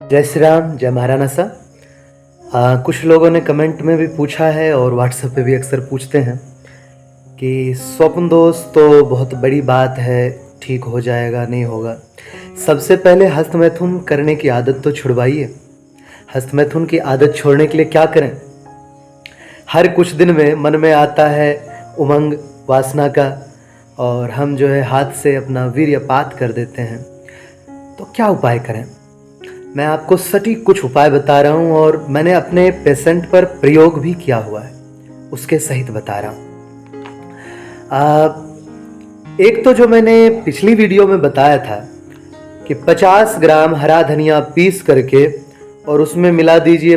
जय श्री राम, जय महाराणा सा। कुछ लोगों ने कमेंट में भी पूछा है और व्हाट्सएप पे भी अक्सर पूछते हैं कि स्वप्न दोष तो बहुत बड़ी बात है, ठीक हो जाएगा नहीं होगा। सबसे पहले हस्तमैथुन करने की आदत तो छुड़वाइए। हस्तमैथुन की आदत छोड़ने के लिए क्या करें? हर कुछ दिन में मन में आता है उमंग वासना का, और हम जो है हाथ से अपना वीर्यपात कर देते हैं। तो क्या उपाय करें? मैं आपको सटीक कुछ उपाय बता रहा हूँ और मैंने अपने पेशेंट पर प्रयोग भी किया हुआ है, उसके सहित बता रहा हूँ। एक तो जो मैंने पिछली वीडियो में बताया था कि 50 ग्राम हरा धनिया पीस करके और उसमें मिला दीजिए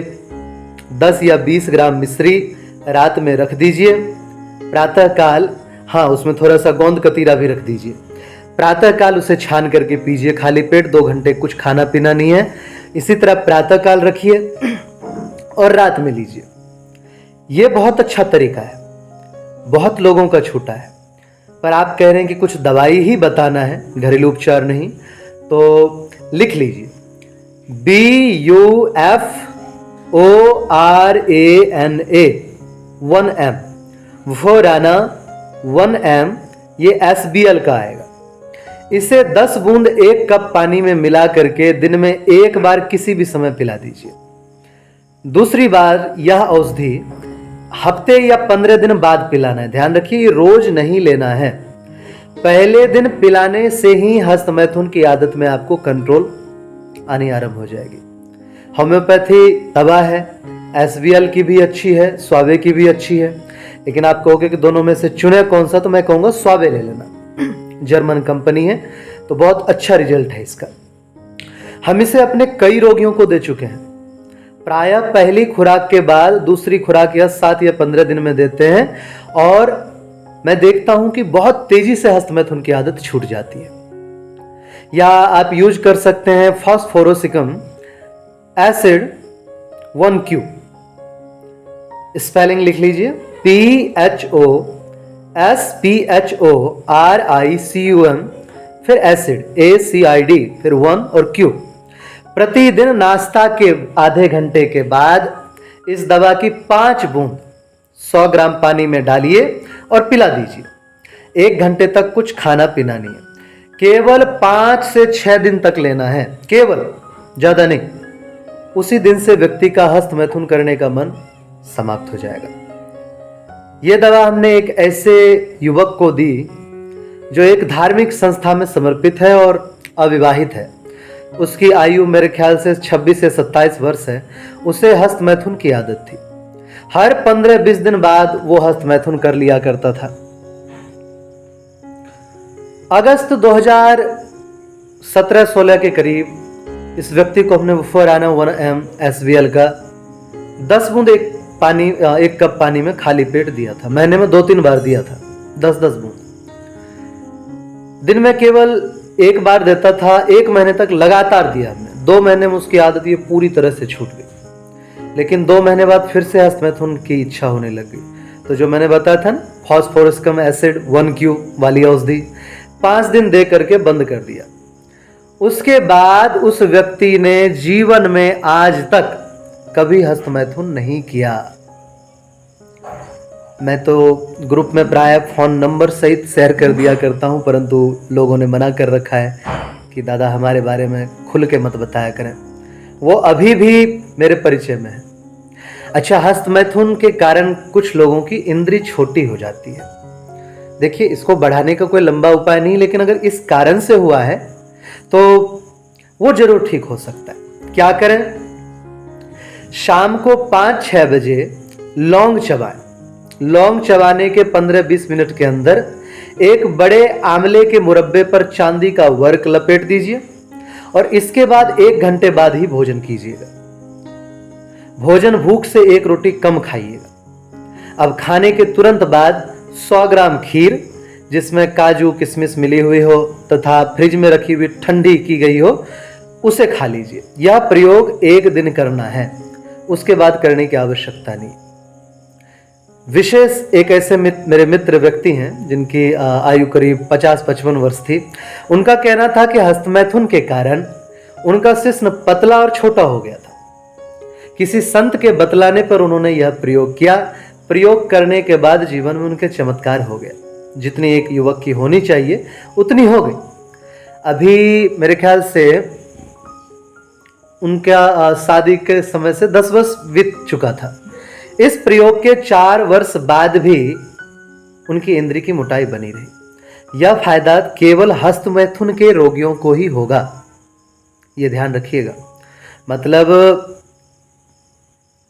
10 या 20 ग्राम मिश्री, रात में रख दीजिए। प्रातःकाल, हाँ, उसमें थोड़ा सा गोंद कतीरा भी रख दीजिए। प्रातःकाल उसे छान करके पीजिए, खाली पेट 2 घंटे, कुछ खाना पीना नहीं है। इसी तरह प्रातःकाल रखिए और रात में लीजिए। ये बहुत अच्छा तरीका है, बहुत लोगों का छूटा है। पर आप कह रहे हैं कि कुछ दवाई ही बताना है, घरेलू उपचार नहीं, तो लिख लीजिए BUFORANA 1M, वुफोराना 1M, ये SBL का आएगा। इसे 10 बूंद 1 कप पानी में मिला करके दिन में 1 बार किसी भी समय पिला दीजिए। दूसरी बार यह औषधि हफ्ते या 15 दिन बाद पिलाना है। ध्यान रखिए, ये रोज नहीं लेना है। पहले दिन पिलाने से ही हस्तमैथुन की आदत में आपको कंट्रोल आनी आरंभ हो जाएगी। होम्योपैथी दवा है, SBL की भी अच्छी है, स्वावे की भी अच्छी है, लेकिन आप कहोगे कि दोनों में से चुने कौन सा, तो मैं कहूँगा स्वावे ले लेना। जर्मन कंपनी है, तो बहुत अच्छा रिजल्ट है इसका। हम इसे अपने कई रोगियों को दे चुके हैं। प्रायः पहली खुराक के बाद दूसरी खुराक या 7 या 15 दिन में देते हैं, और मैं देखता हूं कि बहुत तेजी से हस्तमैथुन की आदत छूट जाती है। या आप यूज कर सकते हैं फॉस्फोरोसिकम एसिड 1Q, स्पेलिंग लिख लीजिए PHOSPHORICUM, फिर एसिड ACID, फिर 1 और Q। प्रतिदिन नाश्ता के आधे घंटे के बाद इस दवा की 5 बूंद 100 ग्राम पानी में डालिए और पिला दीजिए। 1 घंटे तक कुछ खाना पीना नहीं है। केवल 5 से 6 दिन तक लेना है, केवल, ज्यादा नहीं। उसी दिन से व्यक्ति का हस्तमैथुन करने का मन समाप्त हो जाएगा। यह दवा हमने एक ऐसे युवक को दी जो एक धार्मिक संस्था में समर्पित है और अविवाहित है। उसकी आयु मेरे ख्याल से 26 से 27 वर्ष है। उसे हस्तमैथुन की आदत थी। हर 15-20 दिन बाद वो हस्तमैथुन कर लिया करता था। अगस्त 2017-16 के करीब इस व्यक्ति को हमने वुफोराना 1M SBL का 10 बूंद 1 कप पानी में खाली पेट दिया था। महीने में 2-3 बार दिया था, 10-10 बूंद। दिन में केवल 1 बार देता था। 1 महीने तक लगातार दिया हमने। 2 महीने में उसकी आदत ये पूरी तरह से छूट गई, लेकिन 2 महीने बाद फिर से हस्तमैथुन की इच्छा होने लग गई। तो जो मैंने बताया था ना, फॉस्फोरस्कम एसिड 1Q वाली औषधि 5 दिन दे करके बंद कर दिया। उसके बाद उस व्यक्ति ने जीवन में आज तक कभी हस्तमैथुन नहीं किया। मैं तो ग्रुप में प्राय फोन नंबर सहित शेयर कर दिया करता हूं, परंतु लोगों ने मना कर रखा है कि दादा हमारे बारे में खुल के मत बताया करें। वो अभी भी मेरे परिचय में है। अच्छा, हस्तमैथुन के कारण कुछ लोगों की इंद्री छोटी हो जाती है। देखिए, इसको बढ़ाने का कोई लंबा उपाय नहीं, लेकिन अगर इस कारण से हुआ है तो वो जरूर ठीक हो सकता है। क्या करें? शाम को 5-6 बजे लौंग चबाएं। लौंग चबाने के 15-20 मिनट के अंदर एक बड़े आंवले के मुरब्बे पर चांदी का वर्क लपेट दीजिए, और इसके बाद 1 घंटे बाद ही भोजन कीजिएगा। भोजन भूख से 1 रोटी कम खाइएगा। अब खाने के तुरंत बाद 100 ग्राम खीर, जिसमें काजू किशमिश मिली हुई हो तथा फ्रिज में रखी हुई ठंडी की गई हो, उसे खा लीजिए। यह प्रयोग 1 दिन करना है, उसके बाद करने की आवश्यकता नहीं। विशेष एक ऐसे मेरे मित्र व्यक्ति हैं जिनकी आयु करीब 50-55 वर्ष थी। उनका कहना था कि हस्तमैथुन के कारण उनका शिश्न पतला और छोटा हो गया था। किसी संत के बतलाने पर उन्होंने यह प्रयोग किया। प्रयोग करने के बाद जीवन में उनके चमत्कार हो गया। जितनी एक युवक की होनी चाहिए उतनी हो गई। अभी मेरे ख्याल से उनका शादी के समय से 10 वर्ष बीत चुका था। इस प्रयोग के 4 वर्ष बाद भी उनकी इंद्री की मोटाई बनी रही। यह फायदा केवल हस्तमैथुन के रोगियों को ही होगा, यह ध्यान रखिएगा। मतलब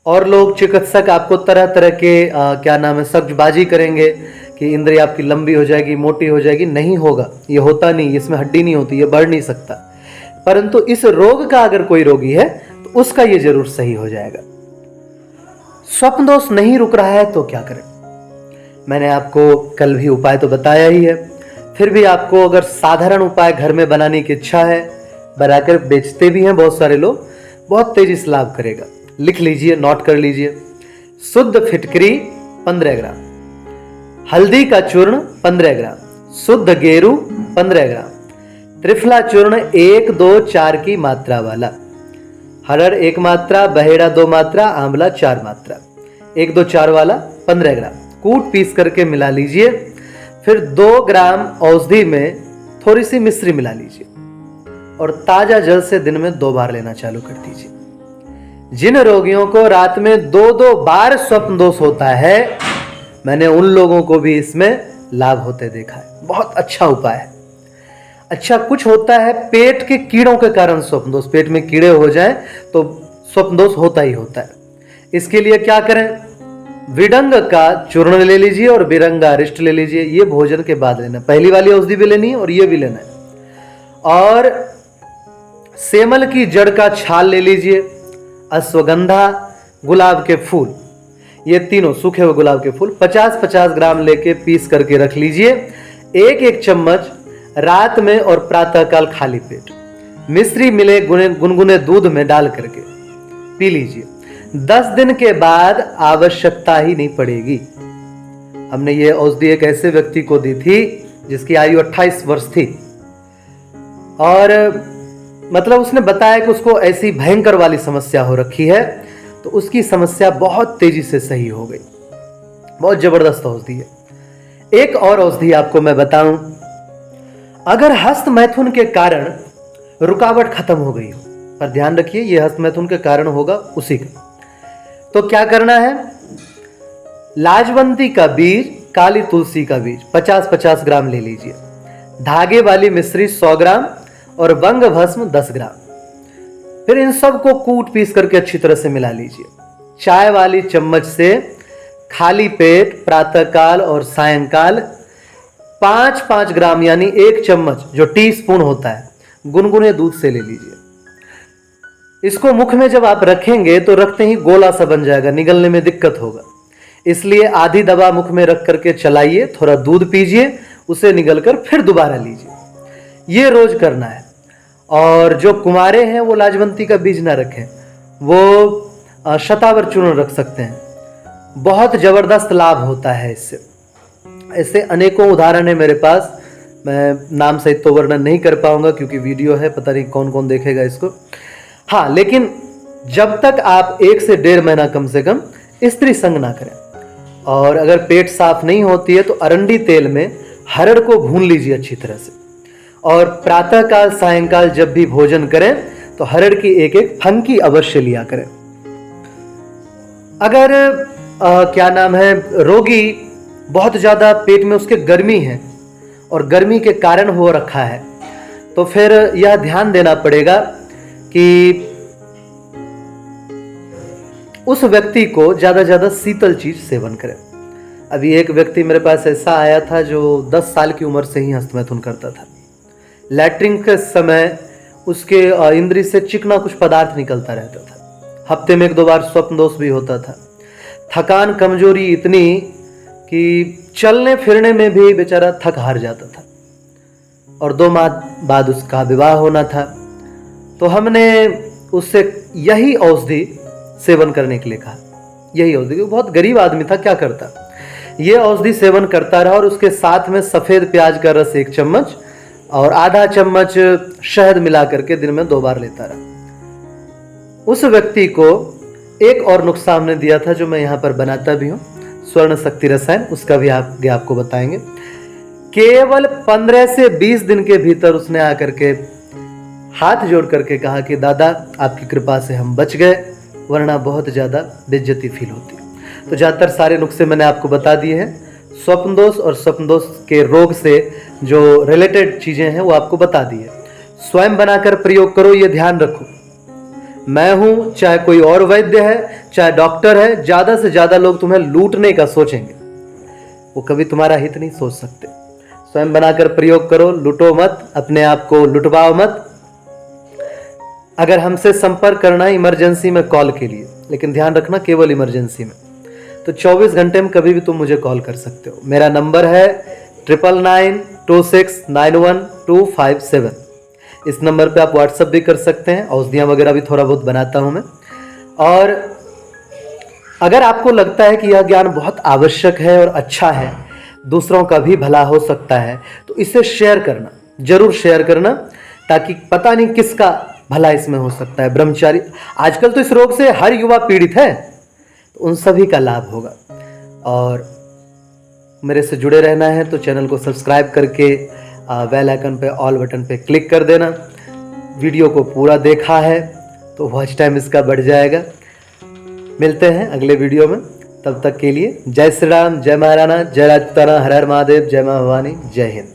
और लोग चिकित्सक आपको तरह तरह के क्या नाम है सब्जबाजी करेंगे कि इंद्री आपकी लंबी हो जाएगी, मोटी हो जाएगी। नहीं होगा, ये होता नहीं, इसमें हड्डी नहीं होती, ये बढ़ नहीं सकता। परंतु इस रोग का अगर कोई रोगी है तो उसका ये जरूर सही हो जाएगा। स्वप्न दोष नहीं रुक रहा है तो क्या करें? मैंने आपको कल भी उपाय तो बताया ही है। फिर भी आपको अगर साधारण उपाय घर में बनाने की इच्छा है, बनाकर बेचते भी हैं बहुत सारे लोग, बहुत तेजी से लाभ करेगा। लिख लीजिए, नोट कर लीजिए। शुद्ध फिटकरी 15 ग्राम, हल्दी का चूर्ण 15 ग्राम, शुद्ध गेरू 15 ग्राम, त्रिफला चूर्ण 1, 2, 4 की मात्रा वाला, हरड़ 1 मात्रा, बहेड़ा 2 मात्रा, आंवला 4 मात्रा, 1, 2, 4 वाला 15 ग्राम कूट पीस करके मिला लीजिए। फिर 2 ग्राम औषधि में थोड़ी सी मिश्री मिला लीजिए और ताजा जल से दिन में 2 बार लेना चालू कर दीजिए। जिन रोगियों को रात में 2-2 बार स्वप्न दोष होता है, मैंने उन लोगों को भी इसमें लाभ होते देखा है। बहुत अच्छा उपाय है। अच्छा, कुछ होता है पेट के कीड़ों के कारण स्वप्न दोष, पेट में कीड़े हो जाएं तो स्वप्न दोष होता ही होता है। इसके लिए क्या करें? विडंग का चूर्ण ले लीजिए और बिरंगा अरिष्ट ले लीजिए। ये भोजन के बाद लेना। पहली वाली औषधि भी लेनी है और ये भी लेना है। और सेमल की जड़ का छाल ले लीजिए, अश्वगंधा, गुलाब के फूल, ये तीनों सूखे हुए गुलाब के फूल 50-50 ग्राम लेके पीस करके रख लीजिए। 1-1 चम्मच रात में और प्रातःकाल खाली पेट मिश्री मिले गुनगुने दूध में डाल करके पी लीजिए। 10 दिन के बाद आवश्यकता ही नहीं पड़ेगी। हमने ये औषधि एक ऐसे व्यक्ति को दी थी जिसकी आयु 28 वर्ष थी और मतलब उसने बताया कि उसको ऐसी भयंकर वाली समस्या हो रखी है, तो उसकी समस्या बहुत तेजी से सही हो गई। बहुत जबरदस्त औषधि है। एक और औषधि आपको मैं बताऊं, अगर हस्त मैथुन के कारण रुकावट खत्म हो गई हो, पर ध्यान रखिए ये हस्त मैथुन के कारण होगा उसी का, तो क्या करना है? लाजवंती का बीज, काली तुलसी का बीज 50-50 ग्राम ले लीजिए, धागे वाली मिश्री 100 ग्राम और बंग भस्म 10 ग्राम। फिर इन सब को कूट पीस करके अच्छी तरह से मिला लीजिए। चाय वाली चम्मच से खाली पेट प्रातःकाल और सायंकाल 5-5 ग्राम यानी 1 चम्मच जो टी स्पून होता है गुनगुने दूध से ले लीजिए। इसको मुख में जब आप रखेंगे तो रखते ही गोला सा बन जाएगा, निगलने में दिक्कत होगा। इसलिए आधी दबा मुख में रख करके चलाइए, थोड़ा दूध पीजिए, उसे निगल कर फिर दोबारा लीजिए। ये रोज करना है। और जो कुमारे हैं वो लाजवंती का बीज ना रखें, वो शतावर चूर्ण रख सकते हैं। बहुत जबरदस्त लाभ होता है इससे। ऐसे अनेकों उदाहरण है मेरे पास, मैं नाम सहित तो वर्णन नहीं कर पाऊंगा क्योंकि वीडियो है, पता नहीं कौन कौन देखेगा इसको। हाँ, लेकिन जब तक आप 1 से 1.5 महीना कम से कम स्त्री संग ना करें, और अगर पेट साफ नहीं होती है तो अरंडी तेल में हरड़ को भून लीजिए अच्छी तरह से, और प्रातःकाल सायंकाल जब भी भोजन करें तो हरड़ की 1-1 फंकी अवश्य लिया करें। अगर क्या नाम है रोगी बहुत ज्यादा पेट में उसके गर्मी है और गर्मी के कारण हो रखा है, तो फिर यह ध्यान देना पड़ेगा कि उस व्यक्ति को ज्यादा ज्यादा शीतल चीज सेवन करें। अभी एक व्यक्ति मेरे पास ऐसा आया था जो 10 साल की उम्र से ही हस्त मैथुन करता था। लैट्रिन के समय उसके इंद्री से चिकना कुछ पदार्थ निकलता रहता था। हफ्ते में 1-2 बार स्वप्न दोष भी होता था। थकान कमजोरी इतनी कि चलने फिरने में भी बेचारा थक हार जाता था, और 2 माह बाद उसका विवाह होना था। तो हमने उससे यही औषधि सेवन करने के लिए कहा। यही औषधि, बहुत गरीब आदमी था, क्या करता, ये औषधि सेवन करता रहा और उसके साथ में सफेद प्याज का रस 1 चम्मच और आधा चम्मच शहद मिला करके दिन में 2 बार लेता रहा। उस व्यक्ति को एक और नुस्खा हमने दिया था जो मैं यहाँ पर बनाता भी हूँ, स्वर्ण शक्ति रसायन, उसका भी आगे आपको बताएंगे। केवल 15 से 20 दिन के भीतर उसने आकर के हाथ जोड़ करके कहा कि दादा आपकी कृपा से हम बच गए, वरना बहुत ज़्यादा बेइज्जती फील होती। तो ज़्यादातर सारे नुस्खे मैंने आपको बता दिए हैं। स्वप्न दोष और स्वप्न दोष के रोग से जो रिलेटेड चीज़ें हैं वो आपको बता दी है। स्वयं बनाकर प्रयोग करो, ये ध्यान रखो। मैं हूँ, चाहे कोई और वैद्य है, चाहे डॉक्टर है, ज़्यादा से ज़्यादा लोग तुम्हें लूटने का सोचेंगे, वो कभी तुम्हारा हित नहीं सोच सकते। स्वयं बनाकर प्रयोग करो, लूटो मत, अपने आप को लुटवाओ मत। अगर हमसे संपर्क करना है इमरजेंसी में कॉल के लिए, लेकिन ध्यान रखना केवल इमरजेंसी में, तो 24 घंटे में कभी भी तुम मुझे कॉल कर सकते हो। मेरा नंबर है 9992691257। इस नंबर पे आप व्हाट्सअप भी कर सकते हैं। औषधियाँ वगैरह भी थोड़ा बहुत बनाता हूँ मैं। और अगर आपको लगता है कि यह ज्ञान बहुत आवश्यक है और अच्छा है, दूसरों का भी भला हो सकता है, तो इसे शेयर करना, जरूर शेयर करना, ताकि पता नहीं किसका भला इसमें हो सकता है। ब्रह्मचारी आजकल तो इस रोग से हर युवा पीड़ित है, तो उन सभी का लाभ होगा। और मेरे से जुड़े रहना है तो चैनल को सब्सक्राइब करके बेल आइकन पे ऑल बटन पे क्लिक कर देना। वीडियो को पूरा देखा है तो वॉच टाइम इसका बढ़ जाएगा। मिलते हैं अगले वीडियो में, तब तक के लिए जय श्री राम, जय महाराणा, जय राजपूताना, हर हर महादेव, जय मां भवानी, जय हिंद।